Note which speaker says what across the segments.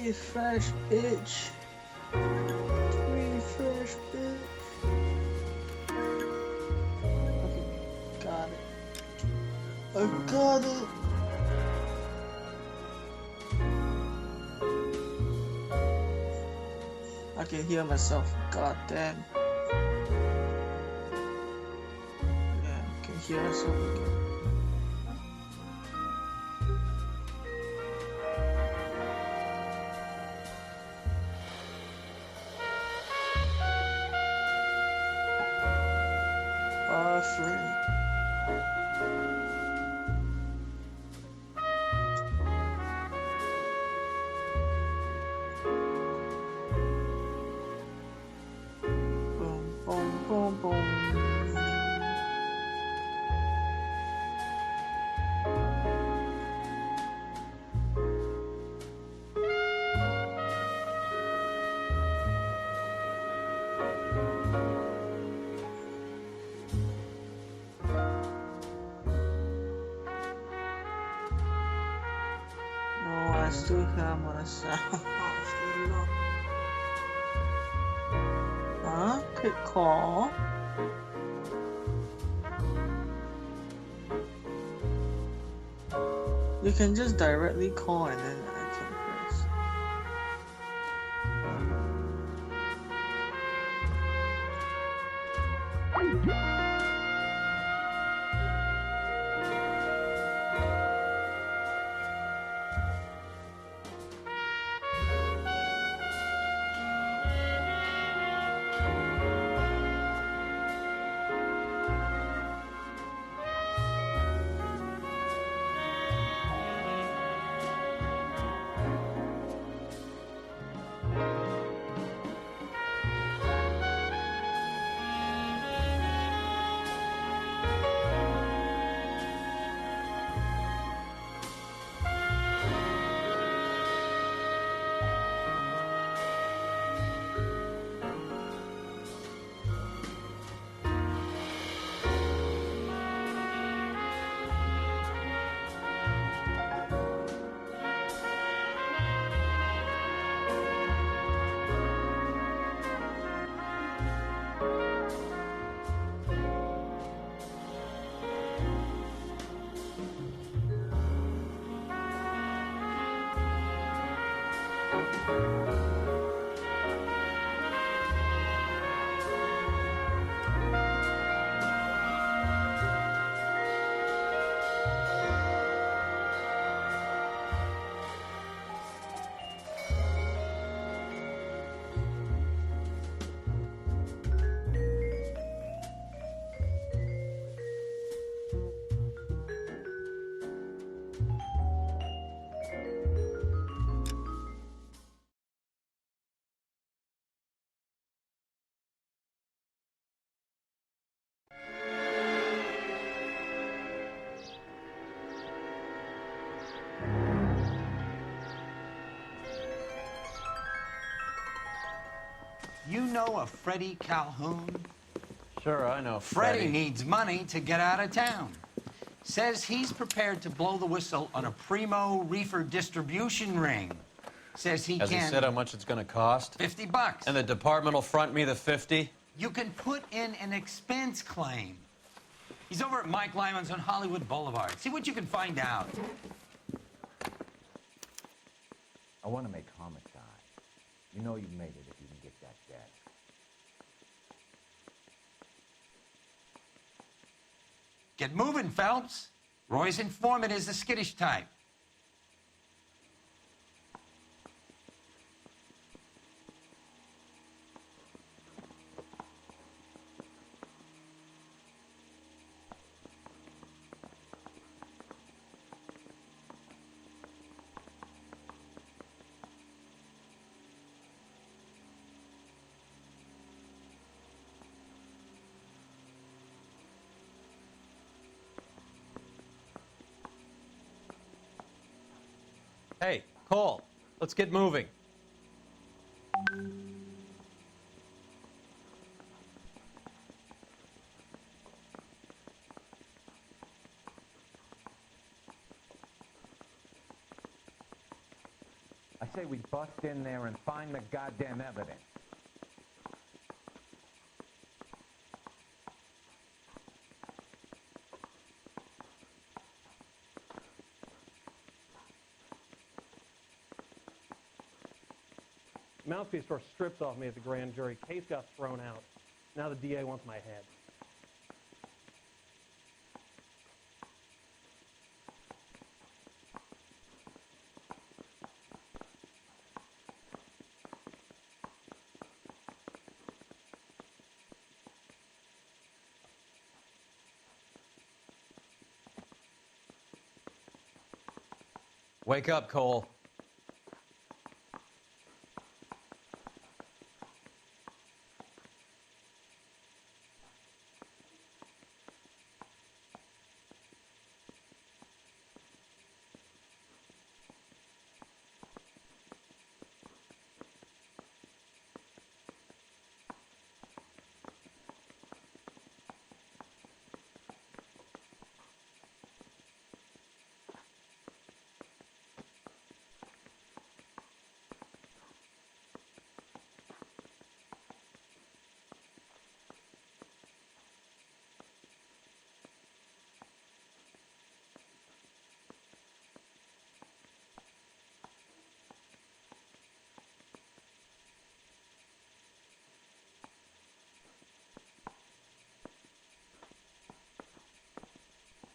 Speaker 1: Refresh, bitch. Refresh, bitch. Okay, got it. I got it. I can hear myself. God damn. Yeah, I can hear myself again. Free. Boom, boom, boom, boom. No, I still have what I sound. Huh? Quick call. You can just directly call and then I can press.
Speaker 2: You know a Freddie Calhoun?
Speaker 3: Sure, I know
Speaker 2: Freddie needs money to get out of town. Says he's prepared to blow the whistle on a primo Reefer distribution ring. Says he
Speaker 3: Has
Speaker 2: can...
Speaker 3: he said how much it's going to cost?
Speaker 2: $50.
Speaker 3: And the department will front me the 50?
Speaker 2: You can put in an expense claim. He's over at Mike Lyman's on Hollywood Boulevard. See what you can find out.
Speaker 4: I want to make homicide. You know you made it if you can get that debt.
Speaker 2: Get moving, Phelps. Roy's informant is the skittish type.
Speaker 3: Hey, Cole, let's get moving.
Speaker 4: I say we bust in there and find the goddamn evidence.
Speaker 5: Mouthpiece tore strips off me at the grand jury. Case got thrown out. Now the DA wants my head.
Speaker 3: Wake up, Cole.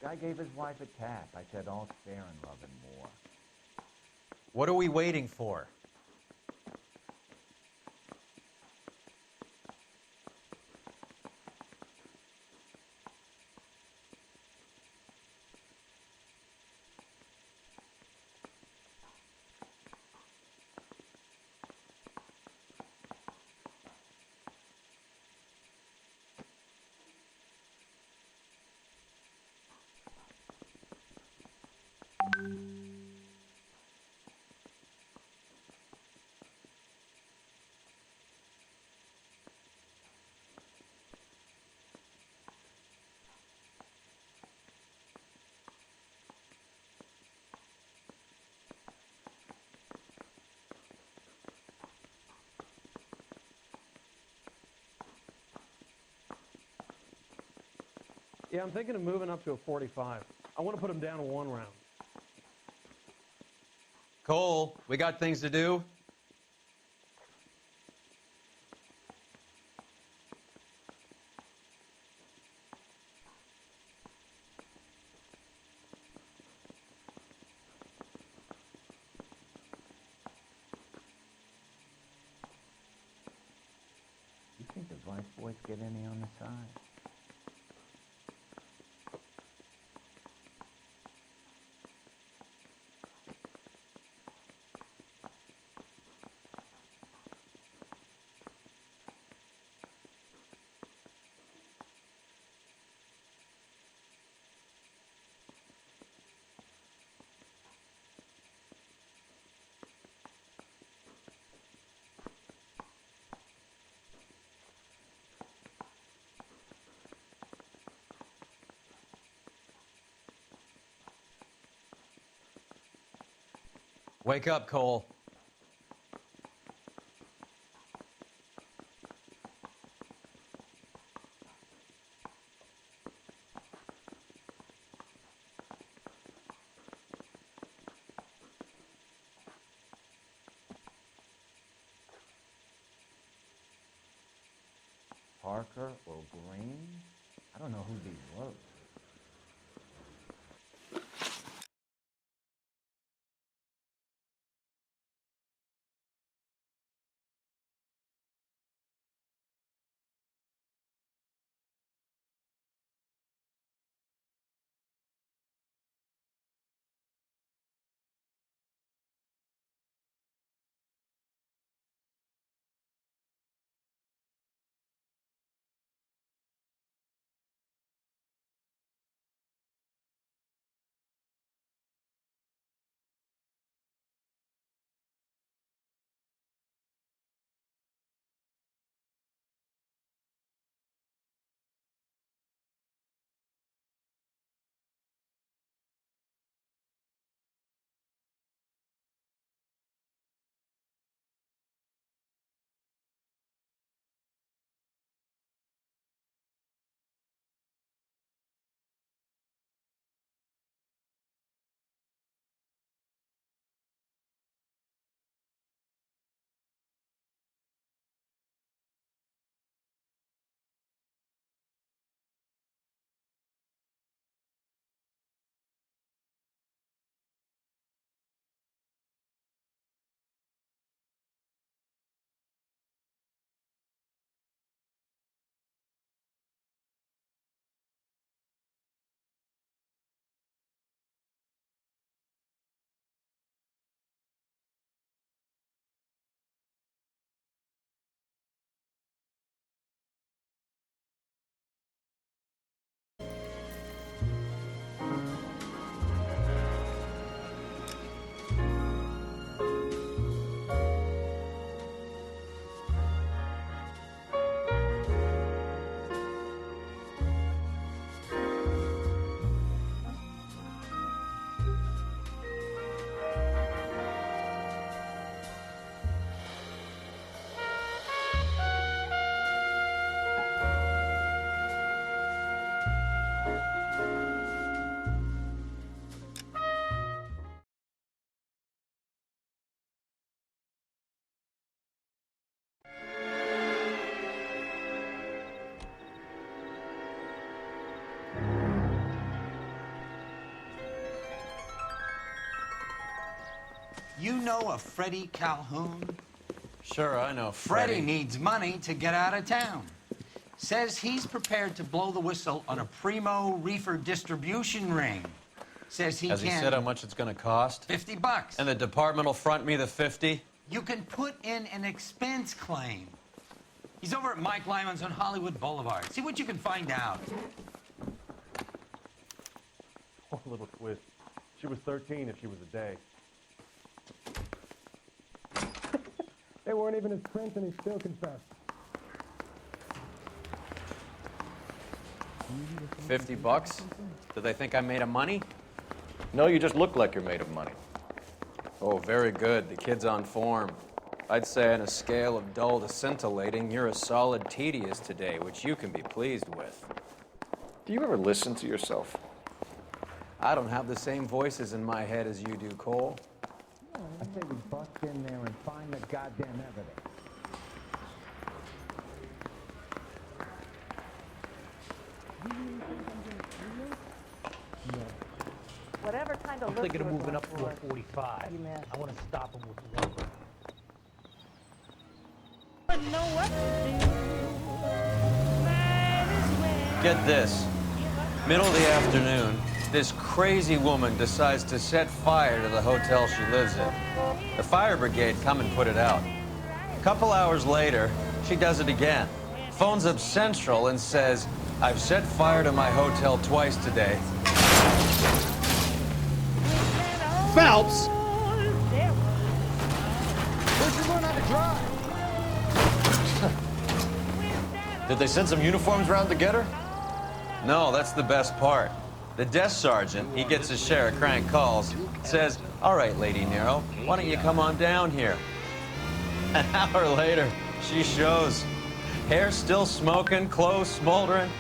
Speaker 4: Guy gave his wife a tap. I said, all's fair in love and war.
Speaker 3: What are we waiting for?
Speaker 5: Yeah, I'm thinking of moving up to a 45. I want to put him down in 1 round.
Speaker 3: Cole, we got things to do.
Speaker 4: You think the vice boys get any on the side?
Speaker 3: Wake up, Cole.
Speaker 4: Parker or Green? I don't know who these were.
Speaker 2: You know a Freddie Calhoun?
Speaker 3: Sure, I know
Speaker 2: Freddie needs money to get out of town. Says he's prepared to blow the whistle on a primo reefer distribution ring. Says he
Speaker 3: Has he said how much it's going to cost?
Speaker 2: $50.
Speaker 3: And the department will front me the 50?
Speaker 2: You can put in an expense claim. He's over at Mike Lyman's on Hollywood Boulevard. See what you can find out.
Speaker 5: Oh, little twist. She was 13 if she was a day. They weren't even his prints and he still confessed.
Speaker 3: $50? Do they think I'm made of money?
Speaker 6: No, you just look like you're made of money.
Speaker 3: Oh, very good. The kid's on form. I'd say on a scale of dull to scintillating, you're a solid tedious today, which you can be pleased with.
Speaker 6: Do you ever listen to yourself?
Speaker 3: I don't have the same voices in my head as you do, Cole.
Speaker 4: I say we bust in there and find the goddamn evidence.
Speaker 7: Whatever kind of
Speaker 8: I'm
Speaker 7: look
Speaker 8: thinking of
Speaker 7: you were
Speaker 8: moving
Speaker 7: going
Speaker 8: up to a
Speaker 7: for.
Speaker 8: 45.
Speaker 7: You missed.
Speaker 8: I want to stop him with one.
Speaker 3: Get this. Middle of the afternoon, this crazy woman decides to set fire to the hotel she lives in. The fire brigade come and put it out. A couple hours later, she does it again. Phones up Central and says, I've set fire to my hotel twice today.
Speaker 9: Phelps!
Speaker 6: Where'd you learn how to drive? Did they send some uniforms around to get her?
Speaker 3: No, that's the best part. The desk sergeant, he gets his share of crank calls, says, all right, Lady Nero, why don't you come on down here? An hour later, she shows. Hair still smoking, clothes smoldering,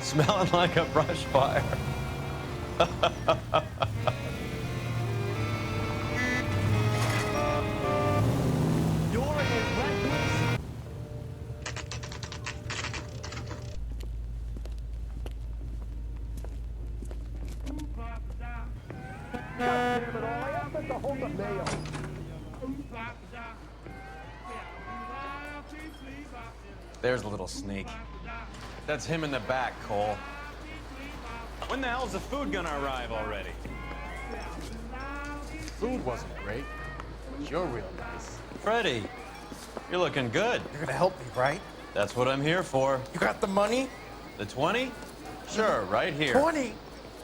Speaker 3: smelling like a brush fire. There's a little sneak. That's him in the back, Cole.
Speaker 9: When the hell's the food gonna arrive already?
Speaker 6: Food wasn't great. But you're real nice.
Speaker 3: Freddie, you're looking good.
Speaker 10: You're gonna help me, right?
Speaker 3: That's what I'm here for.
Speaker 10: You got the money?
Speaker 3: The 20? Sure, right here.
Speaker 10: 20?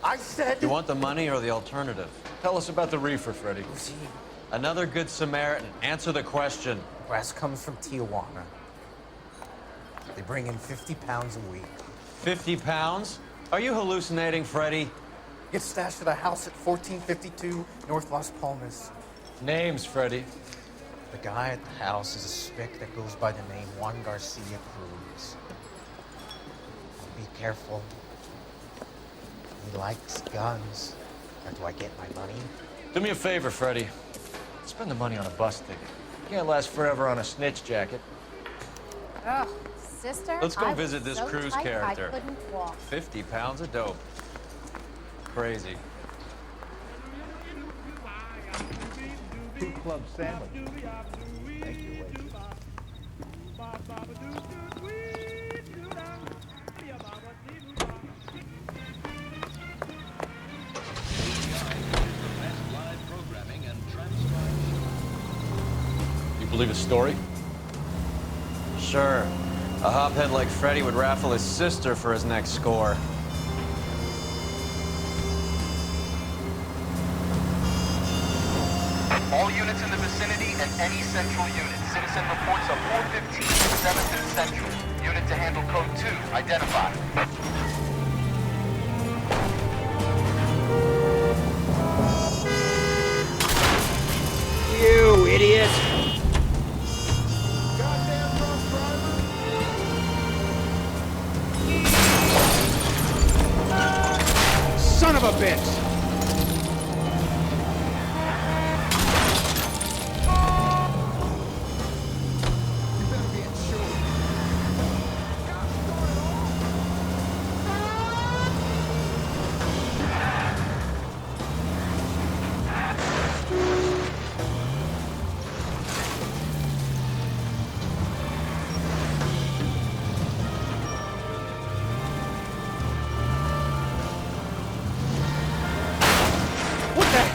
Speaker 10: I said...
Speaker 3: You want the money or the alternative?
Speaker 6: Tell us about the reefer, Freddie.
Speaker 10: See,
Speaker 3: Another good Samaritan. Answer the question.
Speaker 10: brass comes from Tijuana. They bring in 50 pounds a week.
Speaker 3: 50 pounds? Are you hallucinating, Freddie?
Speaker 10: Gets stashed at a house at 1452 North Las Palmas.
Speaker 6: Names, Freddie.
Speaker 10: The guy at the house is a spick that goes by the name Juan Garcia Cruz. Be careful. He likes guns. Or do I get my money?
Speaker 6: Do me a favor, Freddie. Spend the money on a bus ticket. You can't last forever on a snitch jacket.
Speaker 11: Ugh, sister.
Speaker 3: Let's go
Speaker 11: I was
Speaker 3: visit this
Speaker 11: so
Speaker 3: Cruz
Speaker 11: tight,
Speaker 3: character.
Speaker 11: I couldn't walk.
Speaker 3: 50 pounds of dope. Crazy.
Speaker 4: Two club sandwich. Thank you, waitress.
Speaker 6: You believe his story?
Speaker 3: Sure. A hophead like Freddie would raffle his sister for his next score.
Speaker 12: All units in the vicinity and any central unit. Citizen reports of 415 7th and Central. Unit to handle code 2. Identify.
Speaker 9: You idiot! Son of a bitch!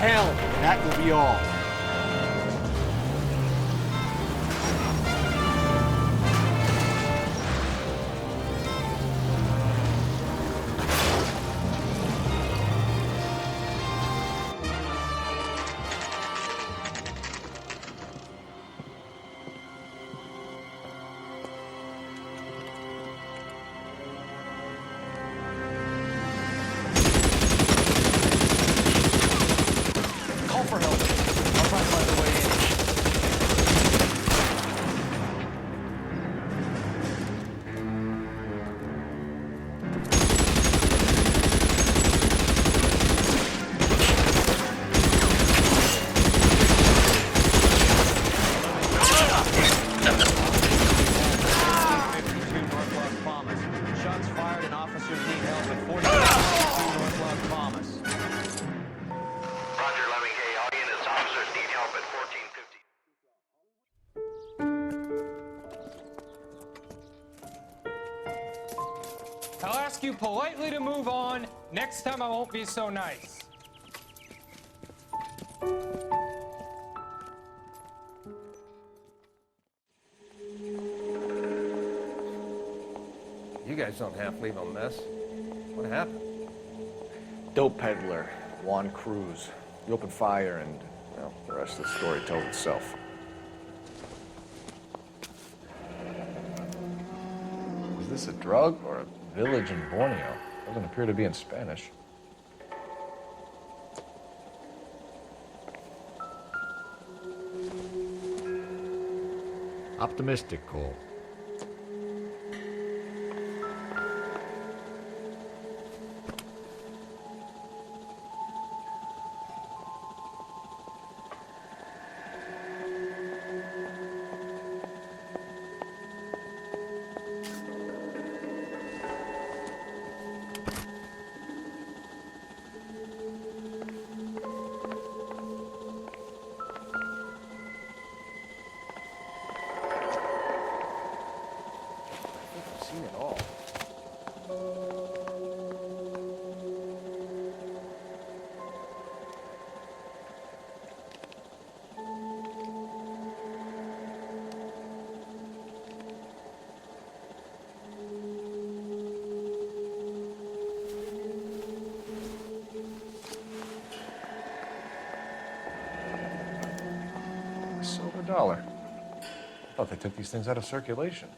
Speaker 6: hell. That will be all.
Speaker 10: Call for help. I'll try to find a way in.
Speaker 3: Shots fired and officers need help at 42 North Las Palmas.
Speaker 12: Roger, Lemming. Hey, all units, officers need help at 1450.
Speaker 8: I'll ask you politely to move on. Next time I won't be so nice.
Speaker 6: You guys don't half leave a mess. What happened?
Speaker 13: Dope peddler, Juan Cruz. He opened fire and, well, the rest of the story tells itself. Is this a drug or a village in Borneo? Doesn't appear to be in Spanish.
Speaker 4: Optimistic, Cole.
Speaker 13: I've seen it all. A silver dollar. I thought they took these things out of circulation.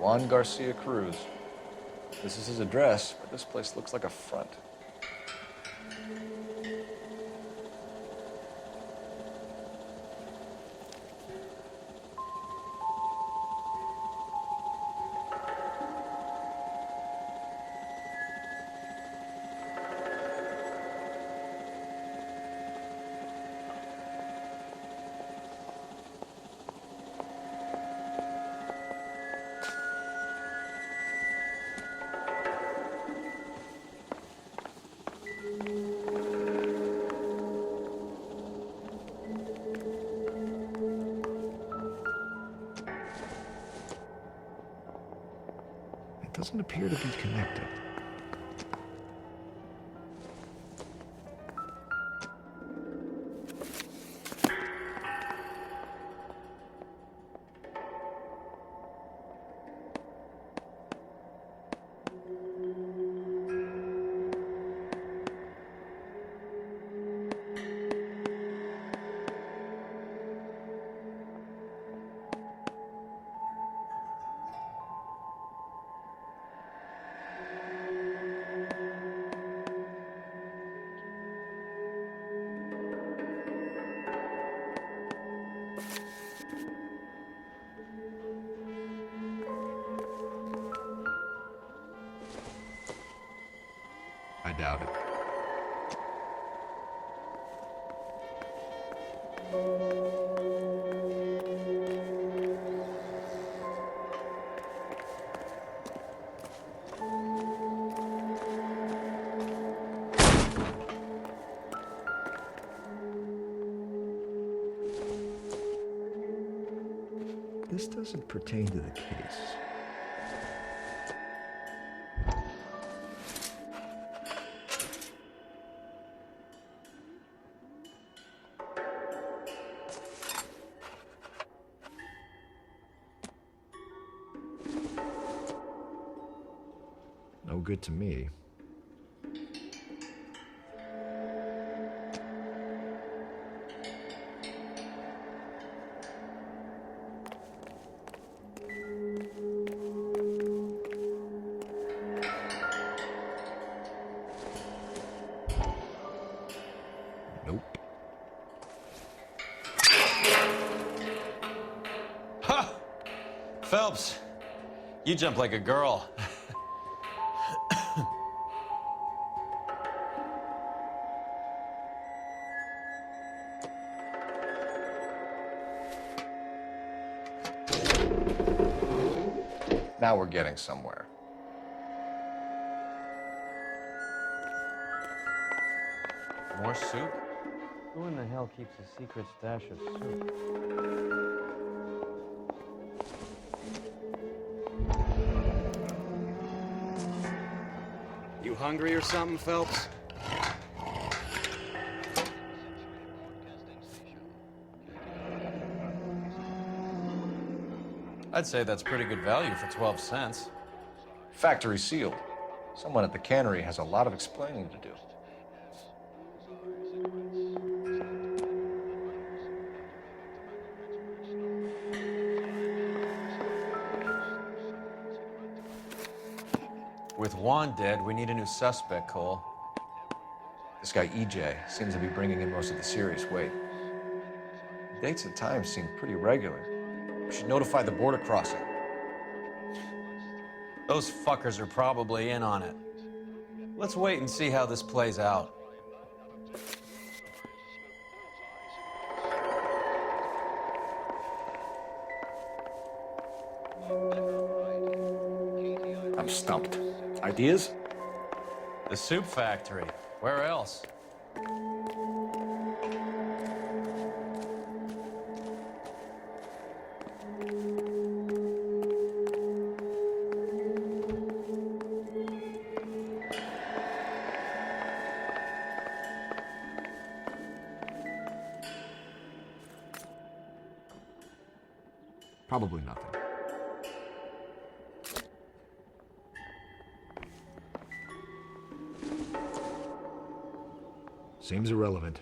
Speaker 13: Juan Garcia Cruz. This is his address, but this place looks like a front. It doesn't appear to be connected. I doubt it.
Speaker 4: This doesn't pertain to the case. No good to me. Nope.
Speaker 3: Ha! Phelps, you jump like a girl.
Speaker 13: Now we're getting somewhere.
Speaker 3: More soup? Who in the hell keeps a secret stash of soup?
Speaker 9: You hungry or something, Phelps?
Speaker 3: I'd say that's pretty good value for 12 cents.
Speaker 13: Factory sealed. Someone at the cannery has a lot of explaining to do.
Speaker 3: With Juan dead, we need a new suspect, Cole.
Speaker 13: This guy EJ seems to be bringing in most of the serious weight. The dates and times seem pretty regular. We should notify the border crossing.
Speaker 3: Those fuckers are probably in on it. Let's wait and see how this plays out.
Speaker 13: I'm stumped. Ideas?
Speaker 3: The soup factory. Where else?
Speaker 4: Probably nothing. Seems irrelevant.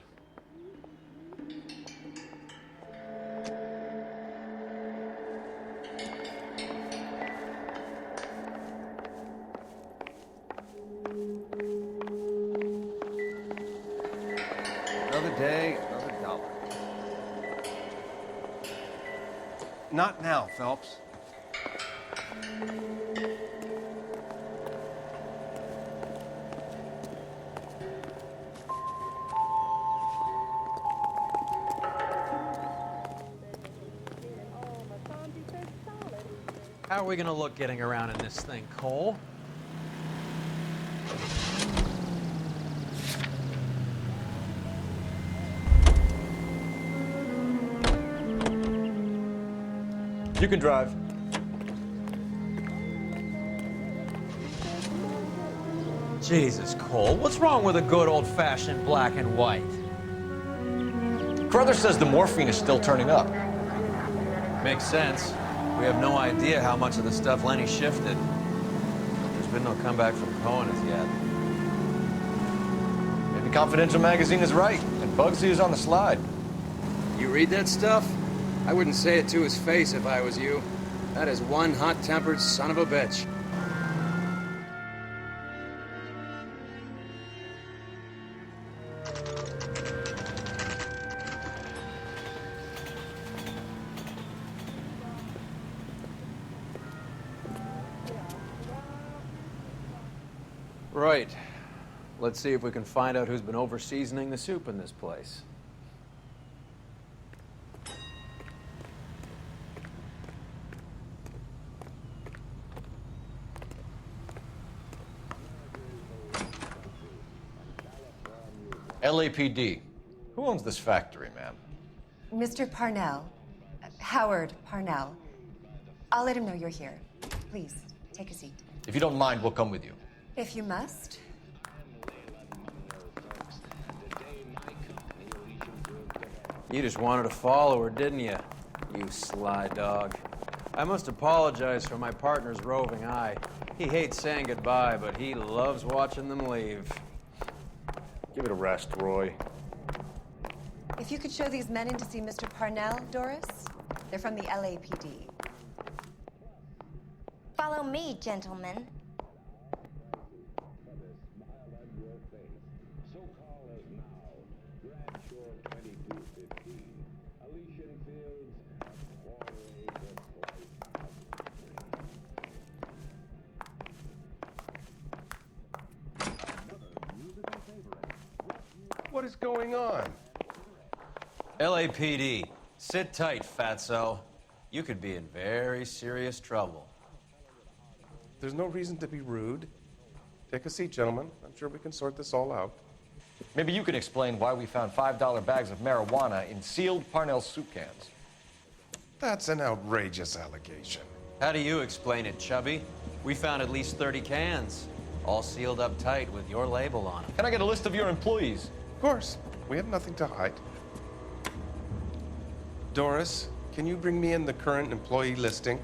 Speaker 13: Another day, another dollar.
Speaker 10: Not now, Phelps.
Speaker 3: How are we gonna look getting around in this thing, Cole?
Speaker 13: You can drive.
Speaker 3: Jesus, Cole, what's wrong with a good old-fashioned black and white?
Speaker 13: Carruthers says the morphine is still turning up.
Speaker 3: Makes sense. We have no idea how much of the stuff Lenny shifted. There's been no comeback from Cohen as yet.
Speaker 13: Maybe Confidential magazine is right, and Bugsy is on the slide.
Speaker 9: You read that stuff? I wouldn't say it to his face if I was you. That is one hot-tempered son of a bitch.
Speaker 3: Right. Let's see if we can find out who's been over-seasoning the soup in this place.
Speaker 13: LAPD. Who owns this factory, ma'am?
Speaker 11: Mr. Parnell, Howard Parnell.
Speaker 14: I'll let him know you're here. Please, take a seat.
Speaker 6: If you don't mind, we'll come with you.
Speaker 14: If you must.
Speaker 3: You just wanted to follow her, didn't you? You sly dog. I must apologize for my partner's roving eye. He hates saying goodbye, but he loves watching them leave.
Speaker 13: Give it a rest, Roy.
Speaker 14: If you could show these men in to see Mr. Parnell, Doris. They're from the LAPD.
Speaker 11: Follow me, gentlemen.
Speaker 15: What is going on?
Speaker 3: LAPD, sit tight, fatso. You could be in very serious trouble.
Speaker 15: There's no reason to be rude. Take a seat, gentlemen. I'm sure we can sort this all out.
Speaker 6: Maybe you can explain why we found $5 bags of marijuana in sealed Parnell soup cans.
Speaker 15: That's an outrageous allegation.
Speaker 3: How do you explain it, Chubby? We found at least 30 cans, all sealed up tight with your label on them.
Speaker 6: Can I get a list of your employees?
Speaker 15: Of course. We have nothing to hide. Doris, can you bring me in the current employee listing?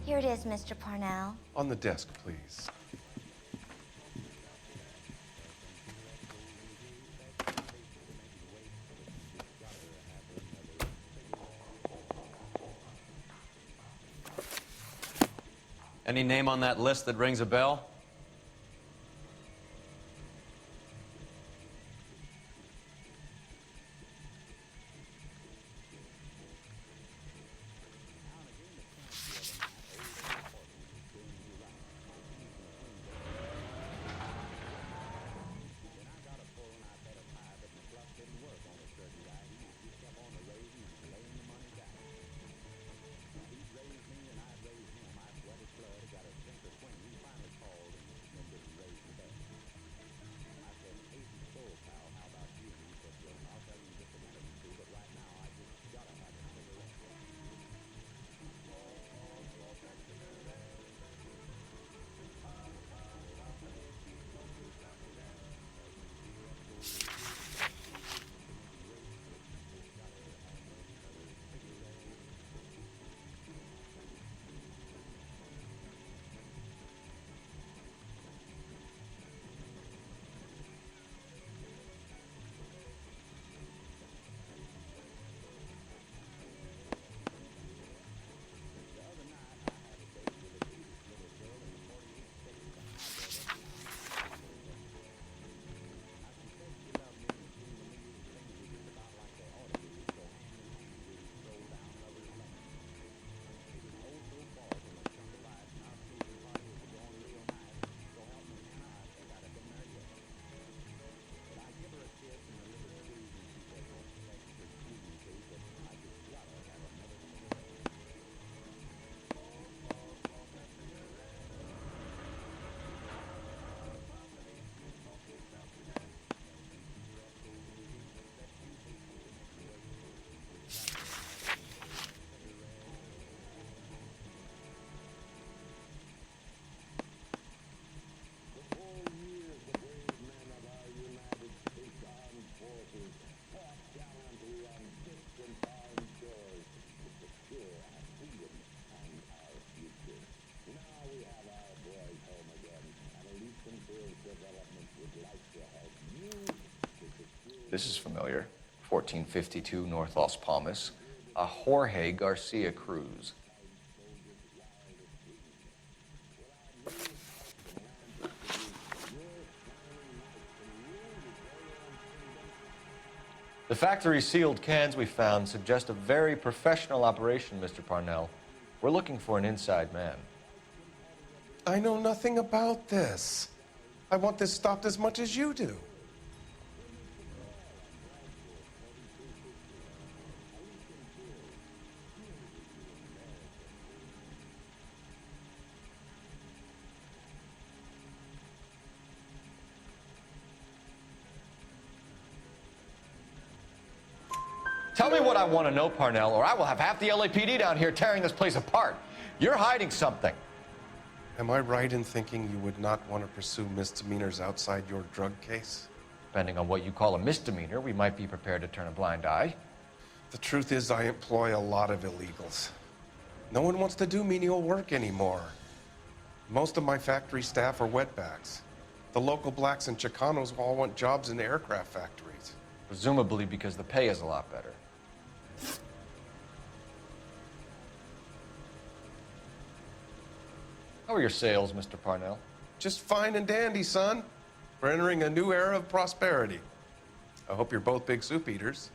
Speaker 11: Here it is, Mr. Parnell.
Speaker 15: On the desk, please.
Speaker 3: Any name on that list that rings a bell?
Speaker 13: This is familiar. 1452 North Las Palmas. A Jorge Garcia Cruz.
Speaker 6: The factory sealed cans we found suggest a very professional operation, Mr. Parnell. We're looking for an inside man.
Speaker 15: I know nothing about this. I want this stopped as much as you do.
Speaker 6: Tell me what I want to know, Parnell, or I will have half the LAPD down here tearing this place apart. You're hiding something.
Speaker 15: Am I right in thinking you would not want to pursue misdemeanors outside your drug case?
Speaker 6: Depending on what you call a misdemeanor, we might be prepared to turn a blind eye.
Speaker 15: The truth is, I employ a lot of illegals. No one wants to do menial work anymore. Most of my factory staff are wetbacks. The local blacks and Chicanos all want jobs in aircraft factories.
Speaker 6: Presumably because the pay is a lot better. How are your sales, Mr. Parnell?
Speaker 15: Just fine and dandy, son. We're entering a new era of prosperity. I hope you're both big soup eaters.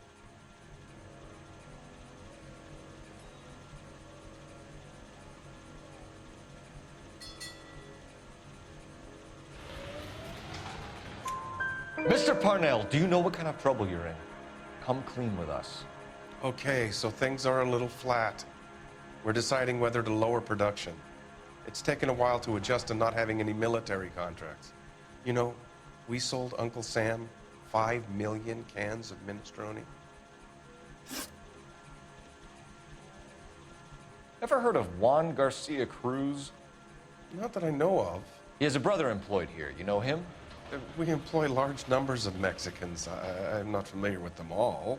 Speaker 6: Mr. Parnell, do you know what kind of trouble you're in? Come clean with us.
Speaker 15: Okay, so things are a little flat. We're deciding whether to lower production. It's taken a while to adjust to not having any military contracts. You know, we sold Uncle Sam 5 million cans of minestrone.
Speaker 6: Ever heard of Juan Garcia Cruz?
Speaker 15: Not that I know of.
Speaker 6: He has a brother employed here. You know him?
Speaker 15: We employ large numbers of Mexicans. I'm not familiar with them all.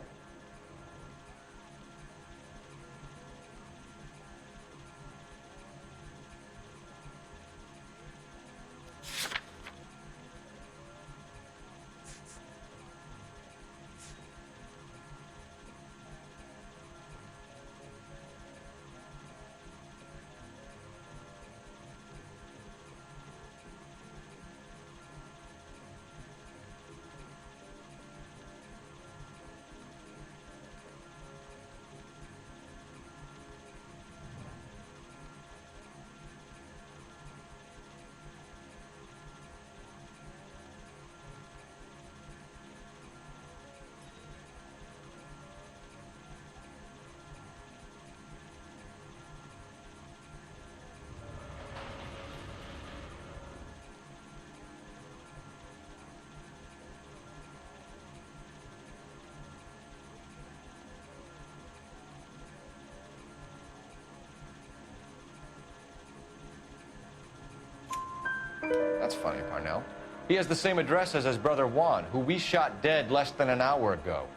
Speaker 6: That's funny, Parnell. He has the same address as his brother Juan, who we shot dead less than an hour ago.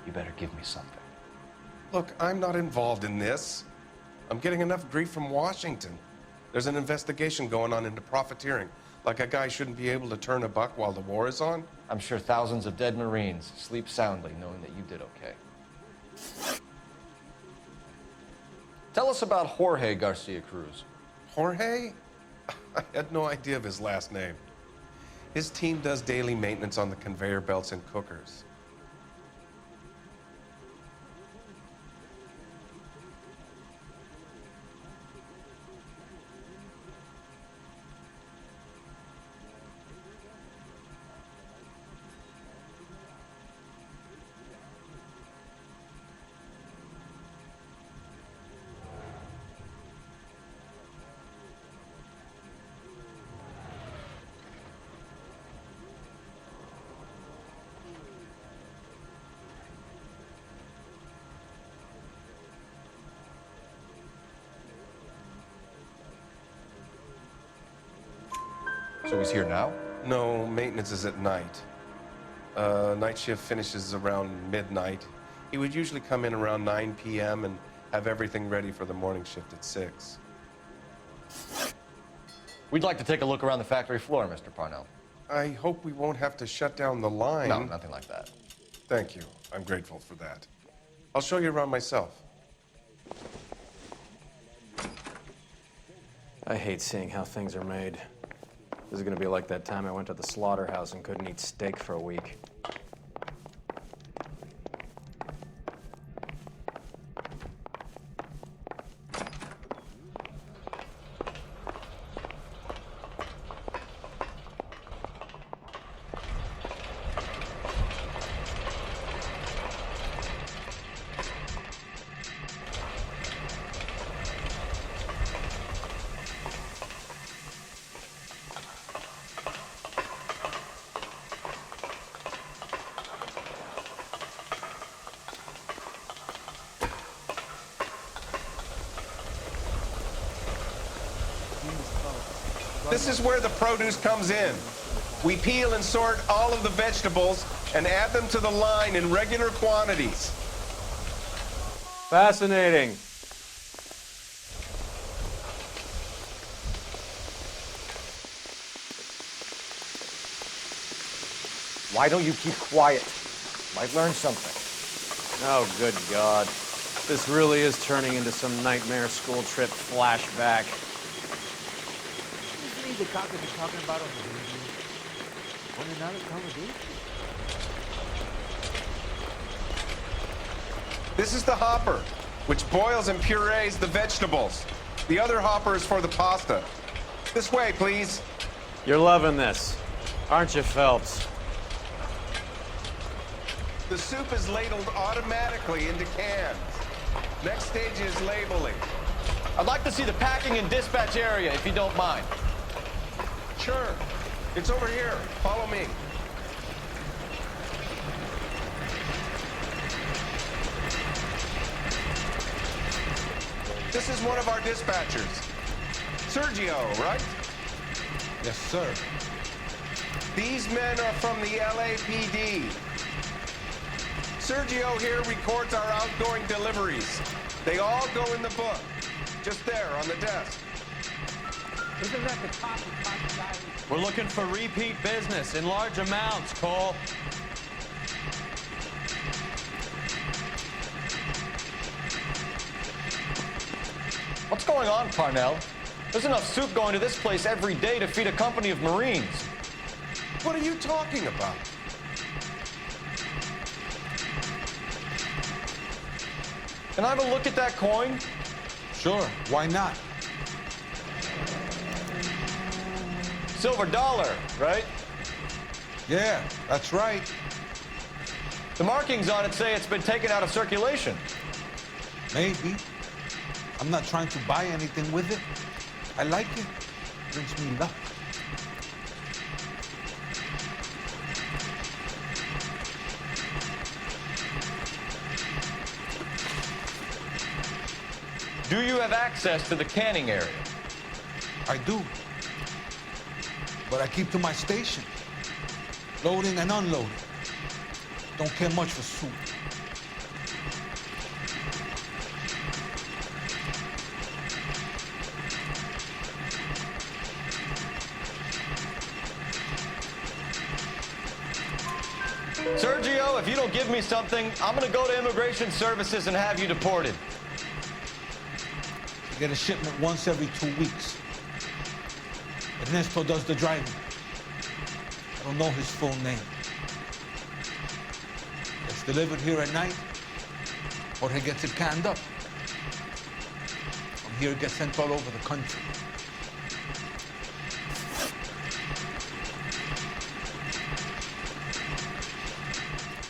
Speaker 6: You better give me something.
Speaker 15: Look, I'm not involved in this. I'm getting enough grief from Washington. There's an investigation going on into profiteering. Like a guy shouldn't be able to turn a buck while the war is on.
Speaker 6: I'm sure thousands of dead Marines sleep soundly knowing that you did okay. Tell us about Jorge Garcia Cruz.
Speaker 15: Jorge? I had no idea of his last name. His team does daily maintenance on the conveyor belts and cookers.
Speaker 6: So he's here now?
Speaker 15: No, maintenance is at night. Night shift finishes around midnight. He would usually come in around 9 p.m. and have everything ready for the morning shift at 6.
Speaker 6: We'd like to take a look around the factory floor, Mr. Parnell.
Speaker 15: I hope we won't have to shut down the line.
Speaker 6: No, nothing like that.
Speaker 15: Thank you. I'm grateful for that. I'll show you around myself.
Speaker 5: I hate seeing how things are made. This is gonna be like that time I went to the slaughterhouse and couldn't eat steak for a week.
Speaker 15: This is where the produce comes in. We peel and sort all of the vegetables and add them to the line in regular quantities.
Speaker 5: Fascinating.
Speaker 6: Why don't you keep quiet? Might learn something.
Speaker 3: Oh, good God. This really is turning into some nightmare school trip flashback.
Speaker 4: Isn't he the cop that you're talking about on the radio? Want another conversation?
Speaker 15: This is the hopper, which boils and purees the vegetables. The other hopper is for the pasta. This way, please.
Speaker 3: You're loving this, aren't you, Phelps?
Speaker 15: The soup is ladled automatically into cans. Next stage is labeling.
Speaker 6: I'd like to see the packing and dispatch area, if you don't mind.
Speaker 15: Sure. It's over here. Follow me. This is one of our dispatchers. Sergio, right?
Speaker 16: Yes, sir.
Speaker 15: These men are from the LAPD. Sergio here records our outgoing deliveries. They all go in the book. Just there on the desk.
Speaker 4: Isn't that the cop who caught the guy?
Speaker 3: We're looking for repeat business in large amounts, Cole.
Speaker 6: What's going on, Parnell? There's enough soup going to this place every day to feed a company of Marines.
Speaker 15: What are you talking about?
Speaker 6: Can I have a look at that coin?
Speaker 16: Sure, why not?
Speaker 6: Silver dollar, right?
Speaker 16: Yeah, that's right.
Speaker 6: The markings on it say it's been taken out of circulation.
Speaker 16: Maybe. I'm not trying to buy anything with it. I like it. Brings me luck.
Speaker 6: Do you have access to the canning area?
Speaker 16: I do. But I keep to my station. Loading and unloading. Don't care much for soup.
Speaker 6: Sergio, if you don't give me something, I'm gonna go to Immigration Services and have you deported.
Speaker 16: I get a shipment once every 2 weeks. Ernesto does the driving. I don't know his full name. It's delivered here at night, or he gets it canned up. From here, it gets sent all over the country.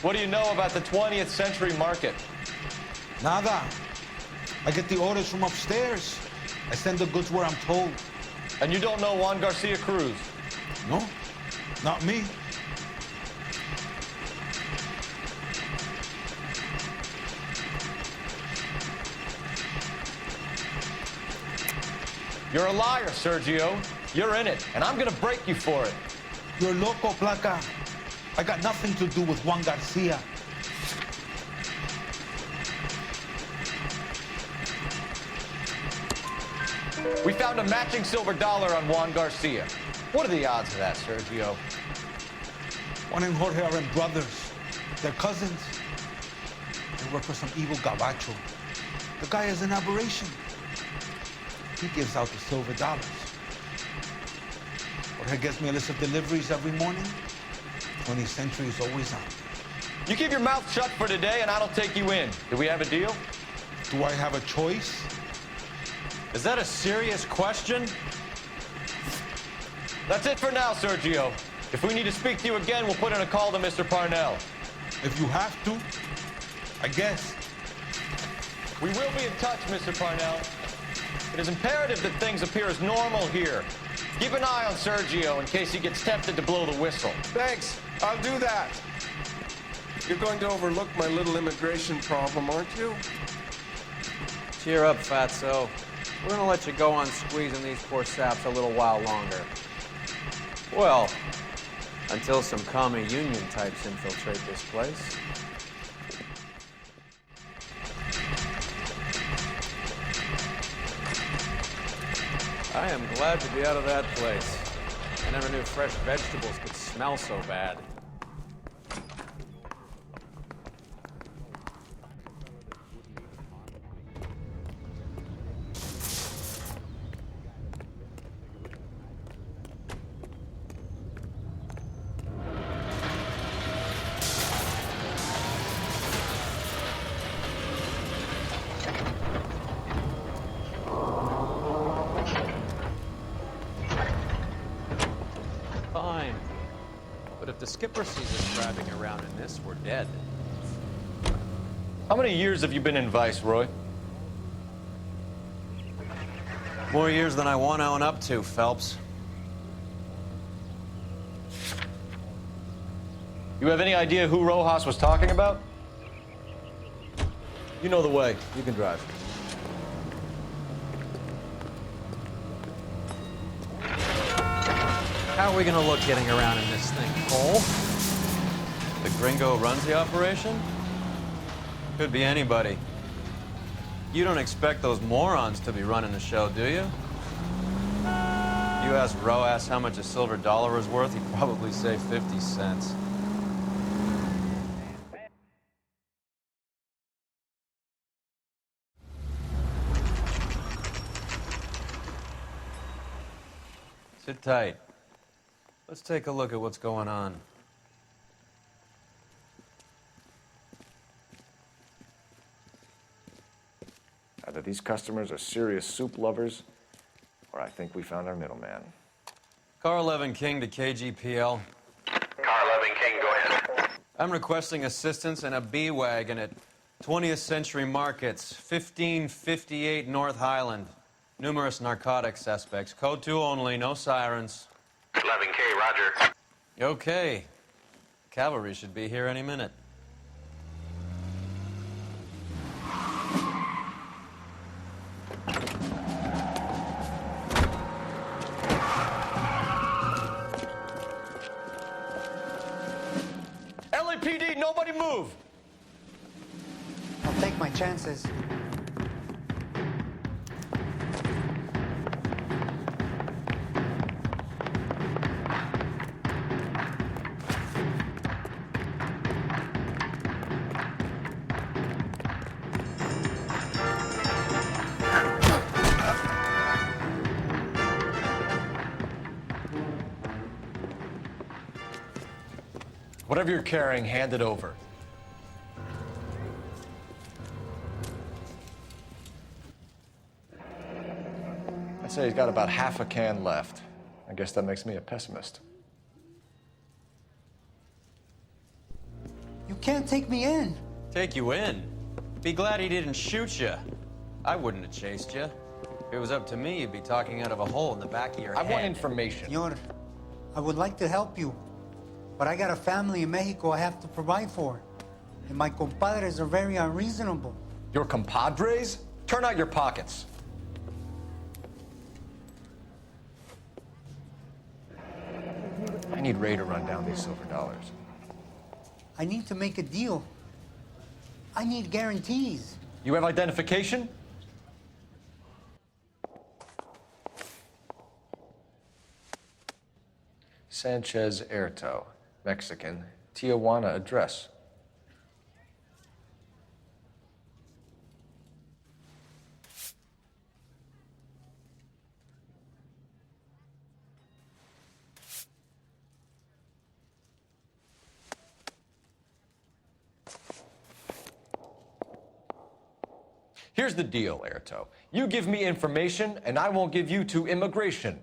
Speaker 6: What do you know about the 20th century market?
Speaker 16: Nada. I get the orders from upstairs. I send the goods where I'm told.
Speaker 6: And you don't know Juan Garcia Cruz?
Speaker 16: No, not me.
Speaker 6: You're a liar, Sergio. You're in it, and I'm gonna break you for it.
Speaker 16: You're loco, Placa. I got nothing to do with Juan Garcia.
Speaker 6: We found a matching silver dollar on Juan Garcia. What are the odds of that, Sergio?
Speaker 16: Juan and Jorge are brothers. They're cousins. They work for some evil gabacho. The guy is an aberration. He gives out the silver dollars. Jorge gets me a list of deliveries every morning. 20th century is always on.
Speaker 6: You keep your mouth shut for today, and I don't take you in. Do we have a deal?
Speaker 16: Do I have a choice?
Speaker 3: Is that a serious question?
Speaker 6: That's it for now, Sergio. If we need to speak to you again, we'll put in a call to Mr. Parnell.
Speaker 16: If you have to, I guess.
Speaker 6: We will be in touch, Mr. Parnell. It is imperative that things appear as normal here. Keep an eye on Sergio in case he gets tempted to blow the whistle.
Speaker 15: Thanks. I'll do that. You're going to overlook my little immigration problem, aren't you?
Speaker 3: Cheer up, fatso. We're gonna let you go on squeezing these poor saps a little while longer. Well, until some commie union types infiltrate this place. I am glad to be out of that place. I never knew fresh vegetables could smell so bad. Fine. But if the skipper sees us driving around in this, we're dead.
Speaker 6: How many years have you been in Vice, Roy?
Speaker 3: More years than I want to own up to, Phelps.
Speaker 6: You have any idea who Rojas was talking about? You know the way. You can drive.
Speaker 3: How are we gonna look getting around in this thing, Cole? The gringo runs the operation? Could be anybody. You don't expect those morons to be running the show, do you? You ask Rojas how much a silver dollar is worth, he'd probably say 50 cents. Sit tight. Let's take a look at what's going on.
Speaker 13: Either these customers are serious soup lovers, or I think we found our middleman.
Speaker 3: Car 11 King to KGPL.
Speaker 12: Car 11 King, go ahead.
Speaker 3: I'm requesting assistance in a B-Wagon at 20th Century Markets, 1558 North Highland. Numerous narcotics suspects. Code 2 only, no sirens.
Speaker 12: 11K, roger.
Speaker 3: Okay. Cavalry should be here any minute.
Speaker 6: LAPD, nobody move!
Speaker 10: I'll take my chances.
Speaker 6: Whatever you're carrying, hand it over.
Speaker 13: I'd say he's got about half a can left. I guess that makes me a pessimist.
Speaker 10: You can't take me in.
Speaker 3: Take you in? Be glad he didn't shoot you. I wouldn't have chased you. If it was up to me, you'd be talking out of a hole in the back of your head.
Speaker 6: I want information.
Speaker 10: Senor, I would like to help you, but I got a family in Mexico I have to provide for. And my compadres are very unreasonable.
Speaker 6: Your compadres? Turn out your pockets.
Speaker 13: I need Ray to run down these silver dollars.
Speaker 10: I need to make a deal. I need guarantees.
Speaker 6: You have identification?
Speaker 13: Sanchez Erto, Mexican, Tijuana address.
Speaker 6: Here's the deal, Erto. You give me information, and I won't give you to immigration.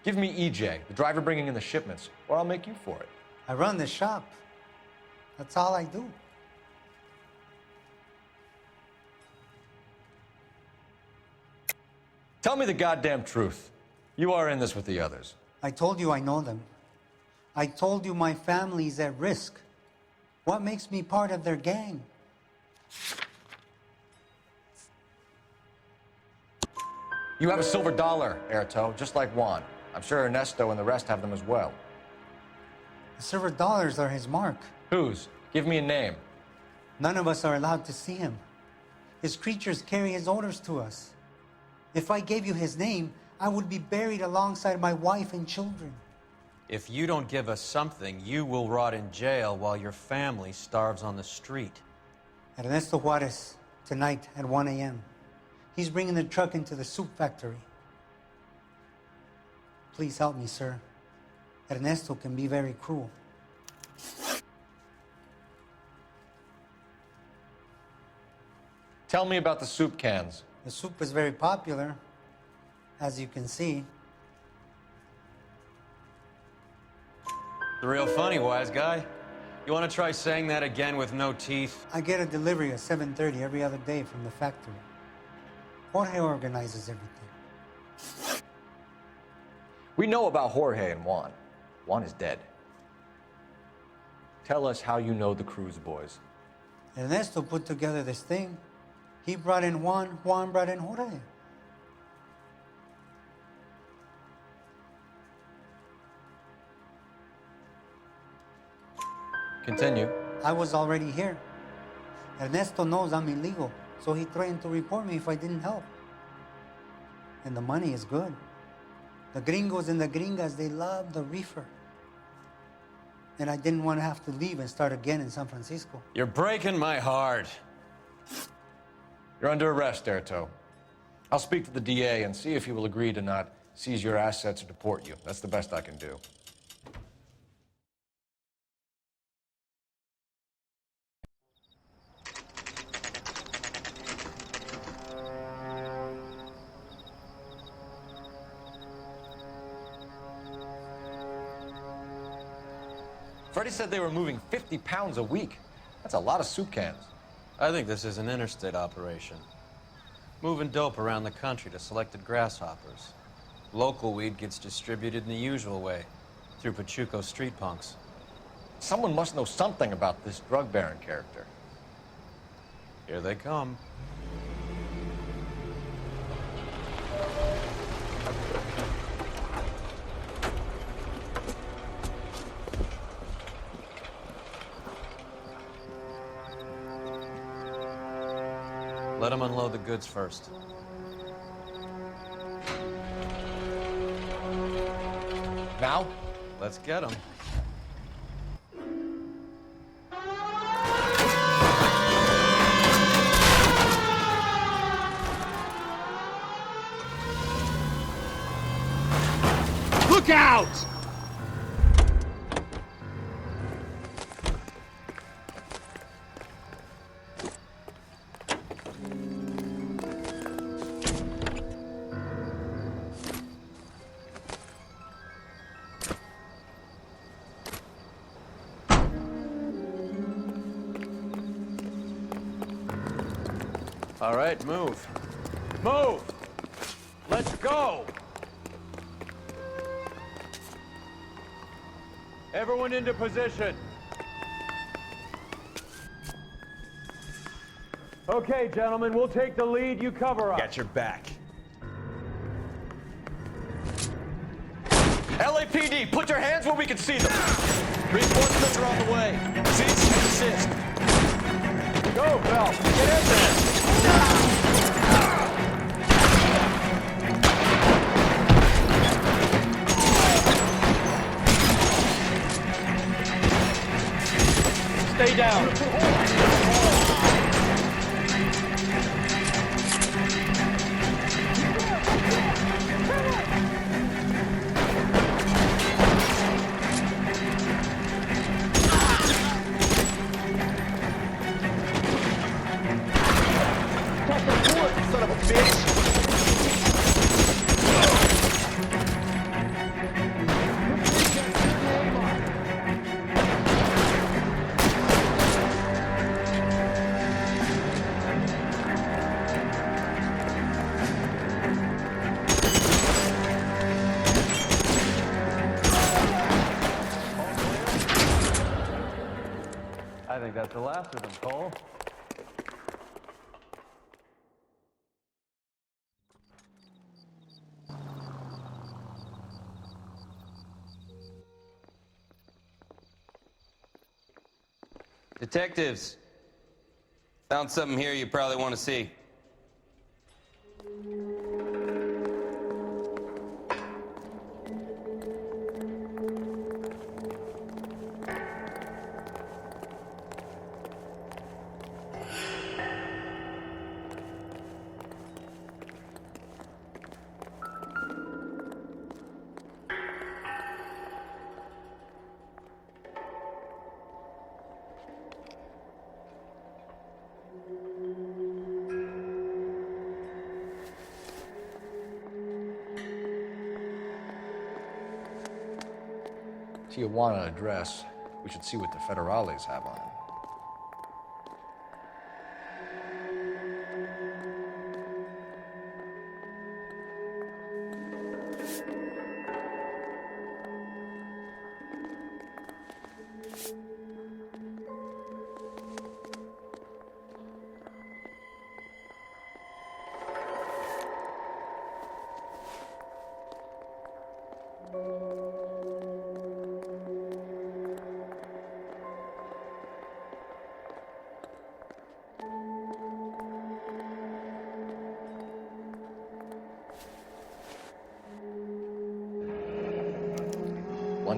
Speaker 6: Give me EJ, the driver bringing in the shipments, or I'll make you for it.
Speaker 10: I run the shop. That's all I do.
Speaker 6: Tell me the goddamn truth. You are in this with the others.
Speaker 10: I told you I know them. I told you my family's at risk. What makes me part of their gang?
Speaker 13: You have a silver dollar, Erto, just like Juan. I'm sure Ernesto and the rest have them as well.
Speaker 17: The silver dollars are his mark.
Speaker 13: Whose? Give me a name.
Speaker 17: None of us are allowed to see him. His creatures carry his orders to us. If I gave you his name, I would be buried alongside my wife and children.
Speaker 3: If you don't give us something, you will rot in jail while your family starves on the street.
Speaker 17: Ernesto Juarez, tonight at 1 a.m. He's bringing the truck into the soup factory. Please help me, sir. Ernesto can be very cruel.
Speaker 13: Tell me about the soup cans.
Speaker 17: The soup is very popular, as you can see.
Speaker 3: It's real funny, wise guy. You want to try saying that again with no teeth?
Speaker 17: I get a delivery at 7:30 every other day from the factory. Jorge organizes everything.
Speaker 13: We know about Jorge and Juan. Juan is dead. Tell us how you know the Cruz boys.
Speaker 17: Ernesto put together this thing. He brought in Juan, Juan brought in Jorge.
Speaker 3: Continue.
Speaker 17: I was already here. Ernesto knows I'm illegal, so he threatened to report me if I didn't help. And the money is good. The gringos and the gringas, they love the reefer. And I didn't want to have to leave and start again in San Francisco.
Speaker 3: You're breaking my heart.
Speaker 13: You're under arrest, Erto. I'll speak to the DA and see if he will agree to not seize your assets or deport you. That's the best I can do. Freddie said they were moving 50 pounds a week. That's a lot of soup cans.
Speaker 3: I think this is an interstate operation. Moving dope around the country to selected grasshoppers. Local weed gets distributed in the usual way, through Pachuco street punks.
Speaker 13: Someone must know something about this drug baron character.
Speaker 3: Here they come. Let them unload the goods first.
Speaker 13: Now?
Speaker 3: Let's get them.
Speaker 9: Look out!
Speaker 3: All right, move. Move! Let's go! Everyone into position. Okay, gentlemen, we'll take the lead. You cover us.
Speaker 9: Got your back.
Speaker 6: LAPD, put your hands where we can see them. Reinforcements are on the way. Cease and desist.
Speaker 3: Go, Phelps. Get in there.
Speaker 6: Stay down.
Speaker 9: Son of a bitch!
Speaker 3: I think that's the last of them, Cole.
Speaker 18: Detectives, found something here you probably want to see.
Speaker 13: Tijuana address. We should see what the federales have on it.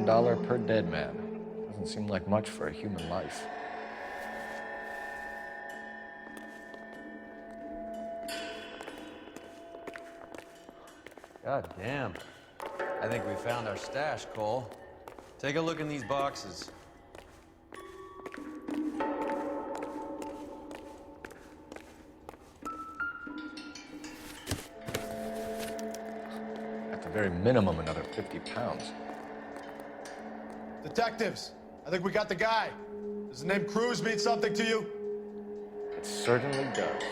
Speaker 13: $1 per dead man. Doesn't seem like much for a human life.
Speaker 3: God damn. I think we found our stash, Cole. Take a look in these boxes.
Speaker 13: At the very minimum, another 50 pounds.
Speaker 19: Detectives, I think we got the guy. Does the name Cruz mean something to you?
Speaker 13: It certainly does.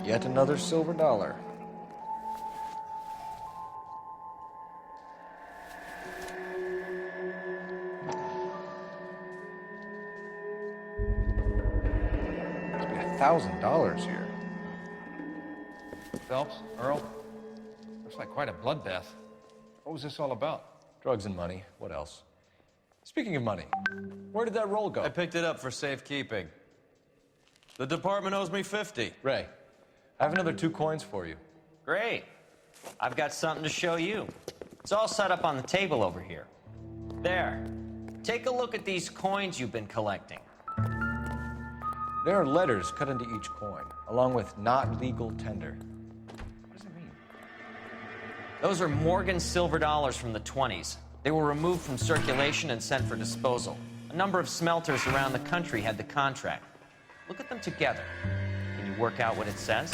Speaker 13: Yet another silver dollar. Must be $1,000 here.
Speaker 15: Phelps, Earl, looks like quite a bloodbath. What was this all about?
Speaker 13: Drugs and money. What else? Speaking of money, where did that roll go?
Speaker 3: I picked it up for safekeeping. The department owes me 50.
Speaker 13: Ray, I have another 2 coins for you.
Speaker 20: Great. I've got something to show you. It's all set up on the table over here. There. Take a look at these coins you've been collecting.
Speaker 13: There are letters cut into each coin, along with not legal tender. What does it mean?
Speaker 20: Those are Morgan silver dollars from the 20s. They were removed from circulation and sent for disposal. A number of smelters around the country had the contract. Look at them together. Can you work out what it says?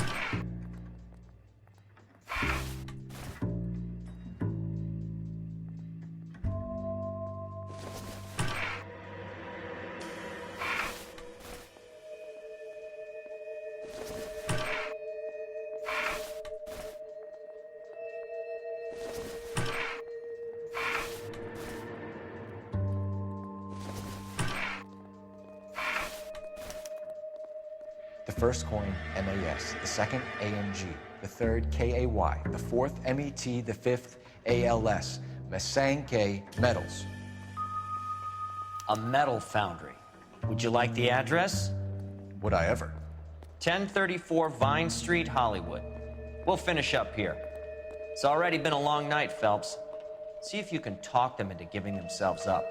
Speaker 13: The first coin, MAS, the second, AMG, the third, KAY, the fourth, MET, the fifth, ALS, Masanke Metals.
Speaker 20: A metal foundry. Would you like the address?
Speaker 13: Would I ever?
Speaker 20: 1034 Vine Street, Hollywood. We'll finish up here. It's already been a long night, Phelps. See if you can talk them into giving themselves up.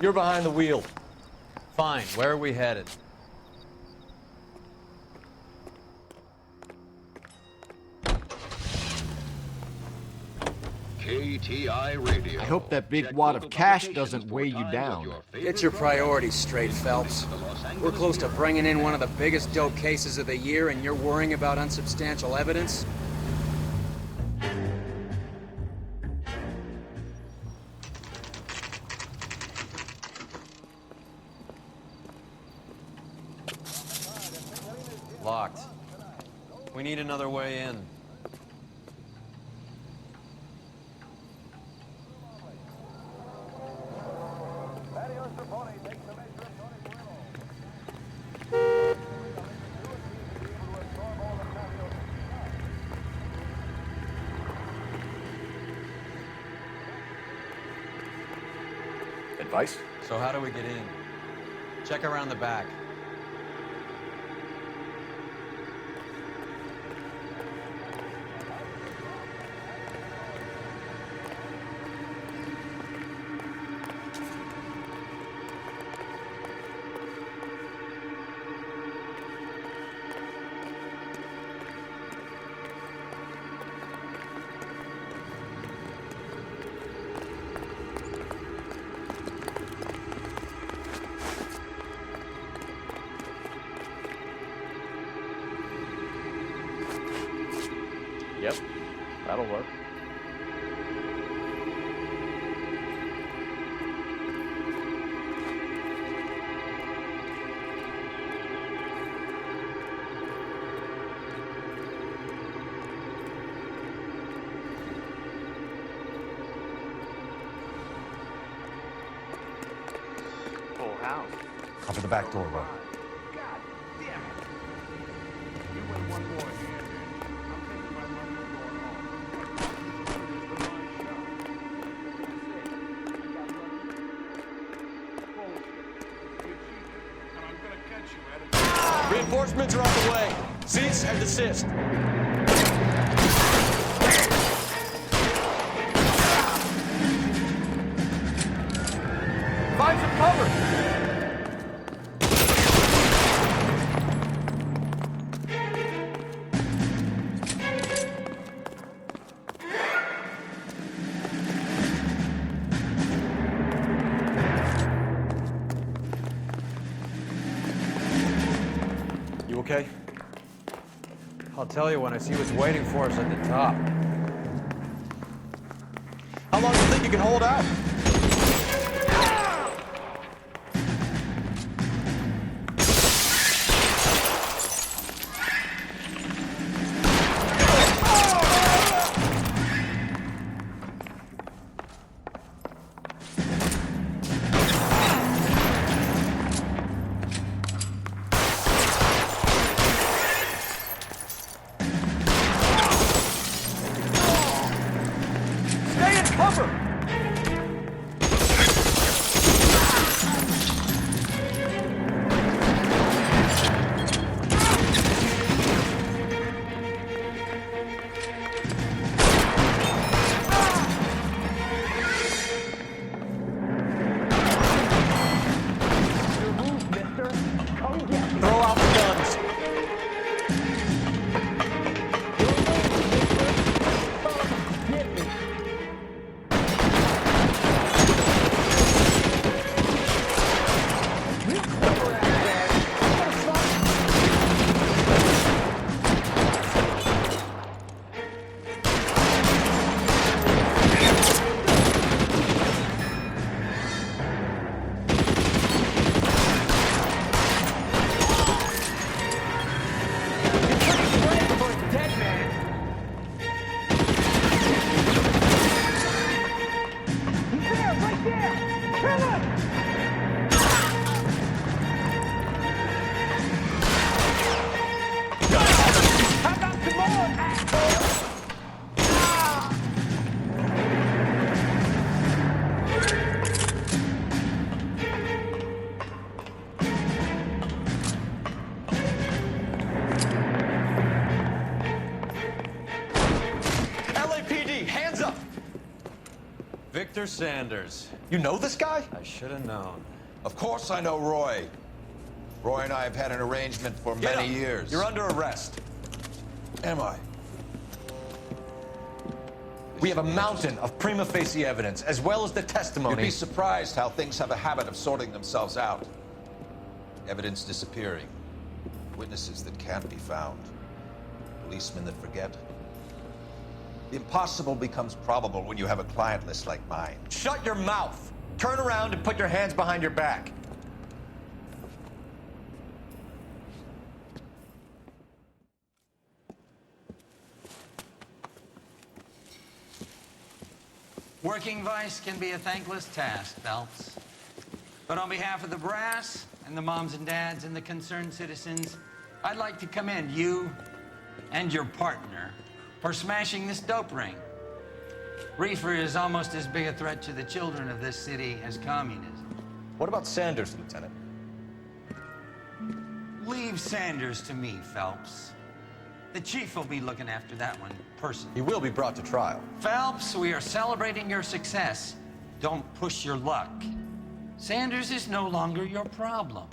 Speaker 13: You're behind the wheel.
Speaker 3: Fine. Where are we headed?
Speaker 21: KTI Radio. I hope that big wad of cash doesn't weigh you down.
Speaker 9: Get your priorities straight, Phelps. We're close to bringing in one of the biggest dope cases of the year, and you're worrying about unsubstantial evidence?
Speaker 3: Locked. We need another way in.
Speaker 13: Advice?
Speaker 3: So how do we get in? Check around the back.
Speaker 13: Yep, that'll work.
Speaker 21: Full house.
Speaker 4: Cover the back door, bro.
Speaker 13: Reinforcements are on the way. Cease and desist. Find some cover.
Speaker 3: You okay? I'll tell you when I see what's waiting for us at the top.
Speaker 13: How long do you think you can hold out? Stay in cover!
Speaker 3: Victor Sanders.
Speaker 13: You know this guy?
Speaker 3: I should have known.
Speaker 1: Of course I know Roy. Roy and I have had an arrangement for many years.
Speaker 13: You're under arrest.
Speaker 1: Am I?
Speaker 13: We have a mountain of prima facie evidence, as well as the testimony.
Speaker 1: You'd be surprised how things have a habit of sorting themselves out. Evidence disappearing. Witnesses that can't be found. Policemen that forget. The impossible becomes probable when you have a client list like mine.
Speaker 13: Shut your mouth! Turn around and put your hands behind your back.
Speaker 2: Working vice can be a thankless task, Phelps. But on behalf of the brass and the moms and dads and the concerned citizens, I'd like to commend you and your partner for smashing this dope ring. Reefer is almost as big a threat to the children of this city as communism.
Speaker 13: What about Sanders, Lieutenant?
Speaker 2: Leave Sanders to me, Phelps. The chief will be looking after that one personally.
Speaker 13: He will be brought to trial.
Speaker 2: Phelps, we are celebrating your success. Don't push your luck. Sanders is no longer your problem.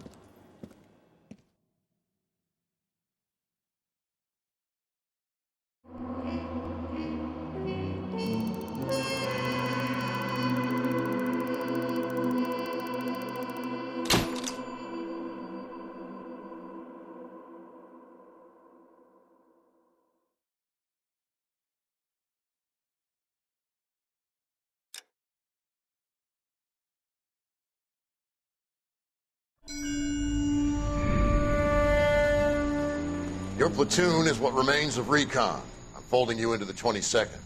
Speaker 22: Your platoon is what remains of recon. I'm folding you into the 22nd.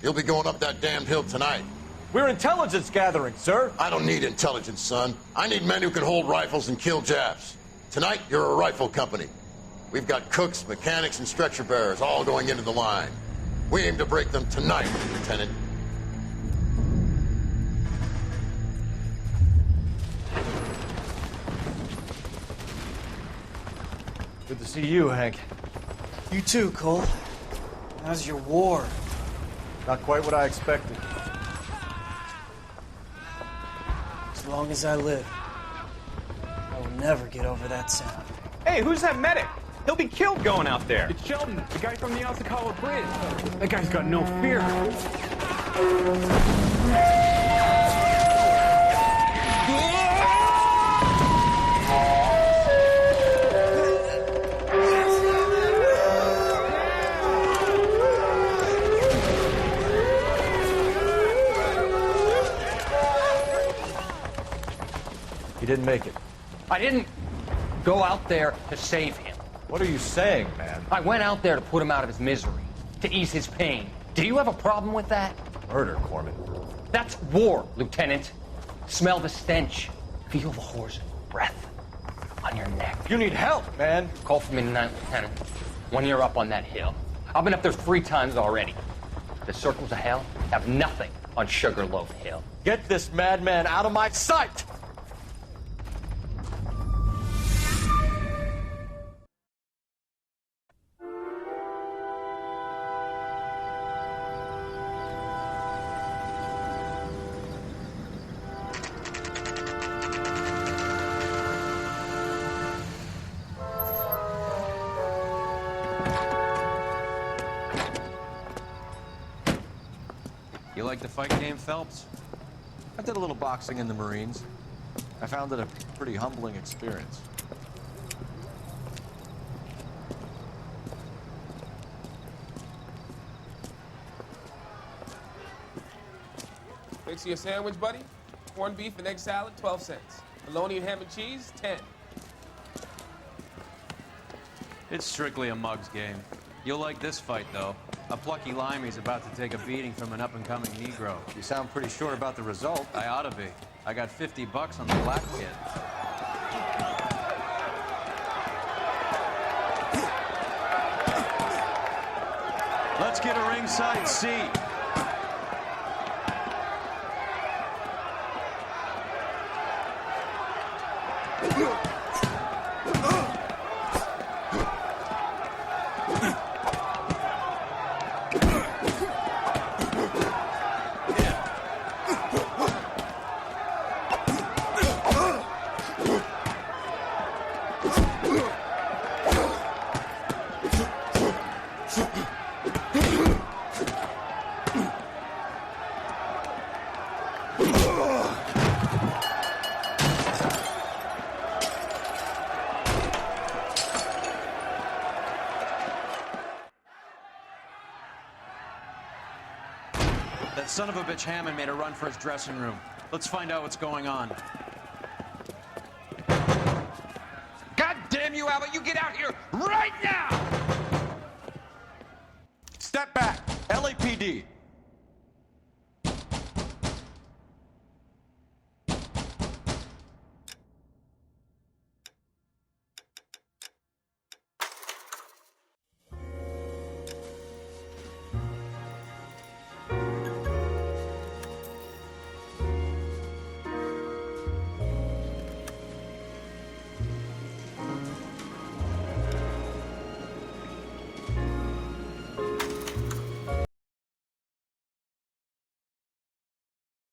Speaker 22: You'll be going up that damned hill tonight.
Speaker 13: We're intelligence gathering, sir.
Speaker 22: I don't need intelligence, son. I need men who can hold rifles and kill Japs. Tonight, you're a rifle company. We've got cooks, mechanics, and stretcher bearers all going into the line. We aim to break them tonight, Lieutenant.
Speaker 13: Good to see you, Hank.
Speaker 23: You too, Cole. How's your war?
Speaker 13: Not quite what I expected.
Speaker 23: As long as I live, I will never get over that sound.
Speaker 8: Hey, who's that medic? He'll be killed going out there. It's Sheldon, the guy from the Asakawa Bridge. That guy's got no fear.
Speaker 13: He didn't make it.
Speaker 24: I didn't go out there to save him.
Speaker 13: What are you saying, man?
Speaker 24: I went out there to put him out of his misery, to ease his pain. Do you have a problem with that?
Speaker 13: Murder, Corman.
Speaker 24: That's war, Lieutenant. Smell the stench. Feel the whore's breath on your neck.
Speaker 13: You need help, man.
Speaker 24: Call for me tonight, Lieutenant. When you're up on that hill. I've been up there 3 times already. The circles of hell have nothing on Sugarloaf Hill.
Speaker 13: Get this madman out of my sight!
Speaker 3: You like the fight game, Phelps?
Speaker 13: I did a little boxing in the Marines. I found it a pretty humbling experience.
Speaker 25: Fix you a sandwich, buddy? Corned beef and egg salad, 12 cents. Bologna and ham and cheese, 10.
Speaker 3: It's strictly a mug's game. You'll like this fight, though. A plucky limey's about to take a beating from an up-and-coming Negro.
Speaker 13: You sound pretty sure about the result.
Speaker 3: I ought to be. I got $50 on the black kid. Let's get a ringside seat. son of a bitch Hammond made a run for his dressing room. Let's find out what's going on.
Speaker 5: God damn you, Albert! You get out here right now!
Speaker 6: Step back. LAPD.